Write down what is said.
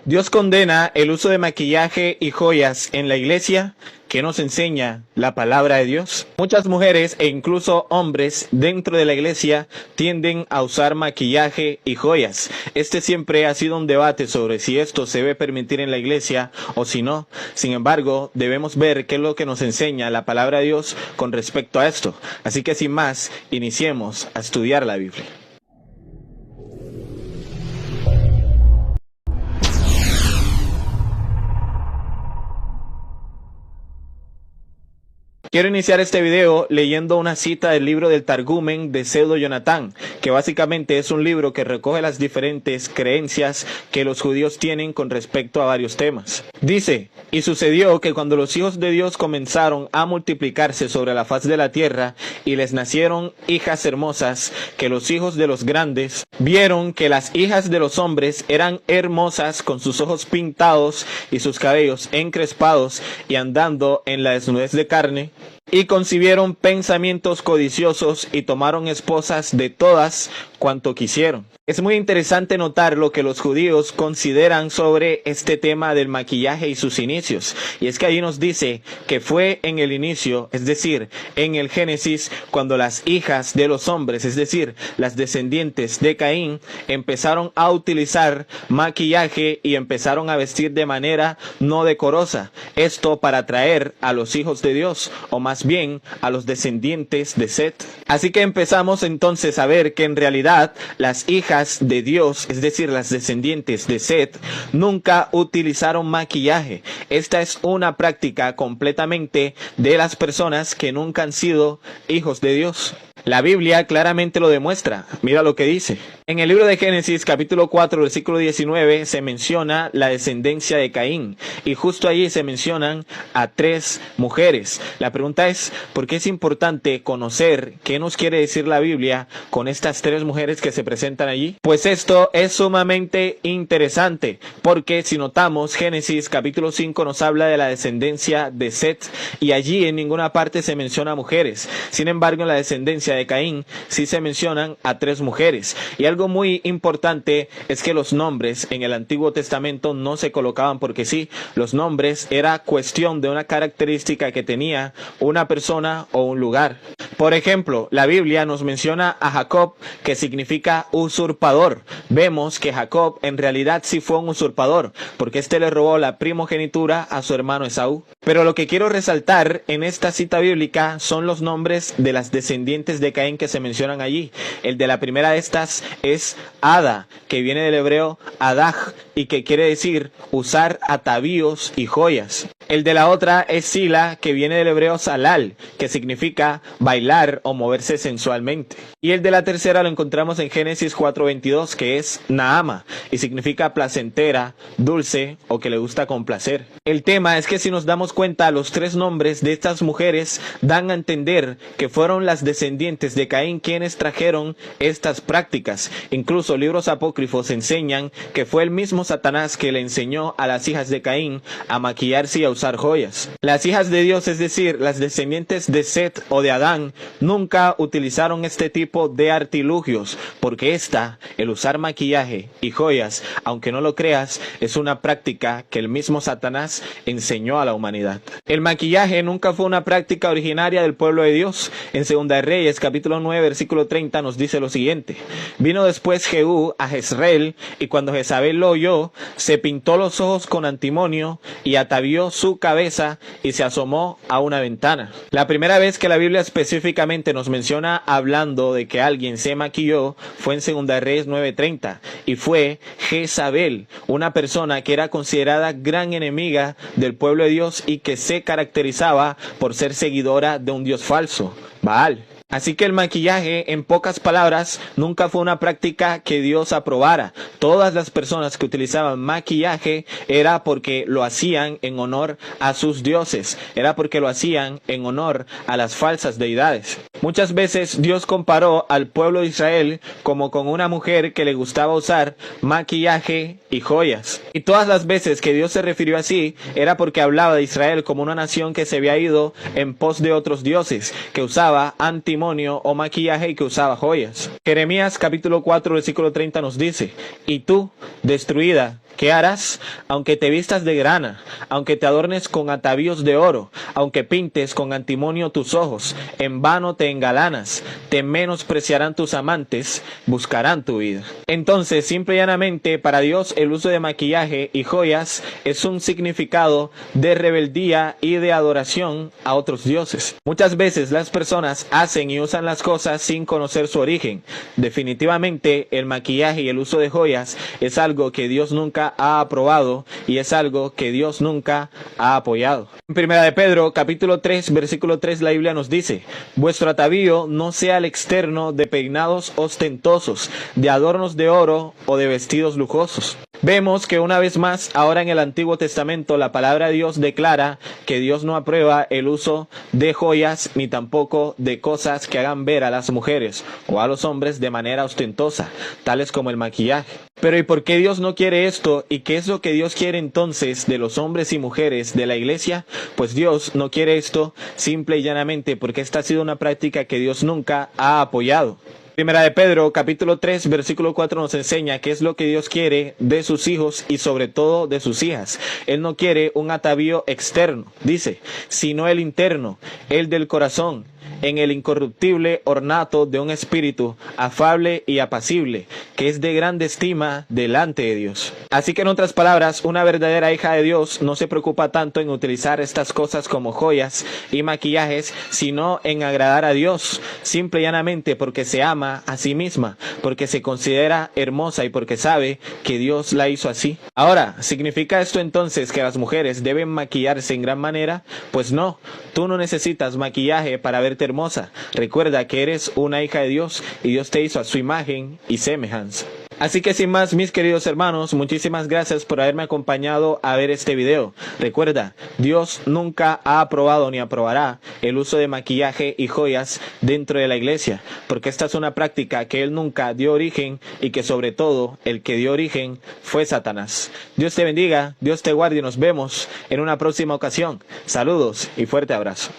Dios condena el uso de maquillaje y joyas en la iglesia. ¿Qué nos enseña la palabra de Dios? Muchas mujeres e incluso hombres dentro de la iglesia tienden a usar maquillaje y joyas. Este siempre ha sido un debate sobre si esto se debe permitir en la iglesia o si no. Sin embargo, debemos ver qué es lo que nos enseña la palabra de Dios con respecto a esto. Así que sin más, iniciemos a estudiar la Biblia. Quiero iniciar este video leyendo una cita del libro del Targumen de Pseudo Jonatán, que básicamente es un libro que recoge las diferentes creencias que los judíos tienen con respecto a varios temas. Dice: y sucedió que cuando los hijos de Dios comenzaron a multiplicarse sobre la faz de la tierra y les nacieron hijas hermosas, que los hijos de los grandes vieron que las hijas de los hombres eran hermosas con sus ojos pintados y sus cabellos encrespados y andando en la desnudez de carne, y concibieron pensamientos codiciosos y tomaron esposas de todas cuanto quisieron. Es muy interesante notar lo que los judíos consideran sobre este tema del maquillaje y sus inicios. Y es que ahí nos dice que fue en el inicio, es decir, en el Génesis, cuando las hijas de los hombres, es decir, las descendientes de Caín, empezaron a utilizar maquillaje y empezaron a vestir de manera no decorosa. Esto para atraer a los hijos de Dios, o más bien a los descendientes de Set. Así que empezamos entonces a ver que en realidad las hijas de Dios, es decir, las descendientes de Set, nunca utilizaron maquillaje. Esta es una práctica completamente de las personas que nunca han sido hijos de Dios. La Biblia claramente lo demuestra. Mira lo que dice. En el libro de Génesis, capítulo 4, versículo 19, se menciona la descendencia de Caín. Y justo allí se mencionan a 3 mujeres. La pregunta es, ¿por qué es importante conocer qué nos quiere decir la Biblia con estas 3 mujeres que se presentan allí? Pues esto es sumamente interesante, porque si notamos, Génesis capítulo 5 nos habla de la descendencia de Set, y allí en ninguna parte se menciona mujeres. Sin embargo, en la descendencia de Caín sí se mencionan a 3 mujeres. Y algo muy importante es que los nombres en el Antiguo Testamento no se colocaban porque sí. Los nombres era cuestión de una característica que tenía una persona o un lugar. Por ejemplo, la Biblia nos menciona a Jacob, que significa usurpador. Vemos que Jacob en realidad sí fue un usurpador, porque éste le robó la primogenitura a su hermano Esaú. Pero lo que quiero resaltar en esta cita bíblica son los nombres de las descendientes de Caín que se mencionan allí. El de la primera de estas es Ada, que viene del hebreo Adag, y que quiere decir usar atavíos y joyas. El de la otra es Sila, que viene del hebreo Salal, que significa bailar o moverse sensualmente. Y el de la tercera lo encontramos en Génesis 4:22, que es Naama, y significa placentera, dulce o que le gusta complacer. El tema es que si nos damos cuenta, los 3 nombres de estas mujeres dan a entender que fueron las descendientes de Caín quienes trajeron estas prácticas. Incluso libros apócrifos enseñan que fue el mismo Satanás que le enseñó a las hijas de Caín a maquillarse y a usar joyas. Las hijas de Dios, es decir, las descendientes de Set o de Adán, nunca utilizaron este tipo de artilugios, porque el usar maquillaje y joyas, aunque no lo creas, es una práctica que el mismo Satanás enseñó a la humanidad. El maquillaje nunca fue una práctica originaria del pueblo de Dios. En 2 de Reyes, capítulo 9, versículo 30, nos dice lo siguiente: vino después Jehú a Jezreel, y cuando Jezabel lo oyó, se pintó los ojos con antimonio y atavió su cabeza y se asomó a una ventana. La primera vez que la Biblia específicamente nos menciona hablando de que alguien se maquilló fue en 2 de Reyes 9:30, y fue Jezabel, una persona que era considerada gran enemiga del pueblo de Dios y que se caracterizaba por ser seguidora de un dios falso, Baal. Así que el maquillaje, en pocas palabras, nunca fue una práctica que Dios aprobara. Todas las personas que utilizaban maquillaje era porque lo hacían en honor a sus dioses, era porque lo hacían en honor a las falsas deidades. Muchas veces Dios comparó al pueblo de Israel como con una mujer que le gustaba usar maquillaje y joyas. Y todas las veces que Dios se refirió así, era porque hablaba de Israel como una nación que se había ido en pos de otros dioses, que usaba antimonio o maquillaje y que usaba joyas. Jeremías capítulo 4 versículo 30 nos dice: y tú, destruida, ¿qué harás? Aunque te vistas de grana, aunque te adornes con atavíos de oro, aunque pintes con antimonio tus ojos, en vano te engalanas, te menospreciarán tus amantes, buscarán tu vida. Entonces, simple y llanamente, para Dios el uso de maquillaje y joyas es un significado de rebeldía y de adoración a otros dioses. Muchas veces las personas hacen y usan las cosas sin conocer su origen. Definitivamente, el maquillaje y el uso de joyas es algo que Dios nunca ha aprobado y es algo que Dios nunca ha apoyado. En Primera de Pedro, capítulo 3, versículo 3, la Biblia nos dice: vuestro atavío no sea el externo de peinados ostentosos, de adornos de oro o de vestidos lujosos. Vemos que una vez más, ahora en el Antiguo Testamento, la palabra de Dios declara que Dios no aprueba el uso de joyas ni tampoco de cosas que hagan ver a las mujeres o a los hombres de manera ostentosa, tales como el maquillaje. Pero ¿y por qué Dios no quiere esto? ¿Y qué es lo que Dios quiere entonces de los hombres y mujeres de la iglesia? Pues Dios no quiere esto simple y llanamente porque esta ha sido una práctica que Dios nunca ha apoyado. Primera de Pedro, capítulo 3, versículo 4 nos enseña qué es lo que Dios quiere de sus hijos y sobre todo de sus hijas. Él no quiere un atavío externo, dice, sino el interno, el del corazón, en el incorruptible ornato de un espíritu afable y apacible, que es de grande estima delante de Dios. Así que en otras palabras, una verdadera hija de Dios no se preocupa tanto en utilizar estas cosas como joyas y maquillajes, sino en agradar a Dios, simple y llanamente porque se ama a sí misma, porque se considera hermosa y porque sabe que Dios la hizo así. Ahora, ¿significa esto entonces que las mujeres deben maquillarse en gran manera? Pues no, tú no necesitas maquillaje para verte hermosa. Recuerda que eres una hija de Dios y Dios te hizo a su imagen y semejanza. Así que sin más, mis queridos hermanos, muchísimas gracias por haberme acompañado a ver este video. Recuerda, Dios nunca ha aprobado ni aprobará el uso de maquillaje y joyas dentro de la iglesia, porque esta es una práctica que Él nunca dio origen y que sobre todo el que dio origen fue Satanás. Dios te bendiga, Dios te guarde y nos vemos en una próxima ocasión. Saludos y fuerte abrazo.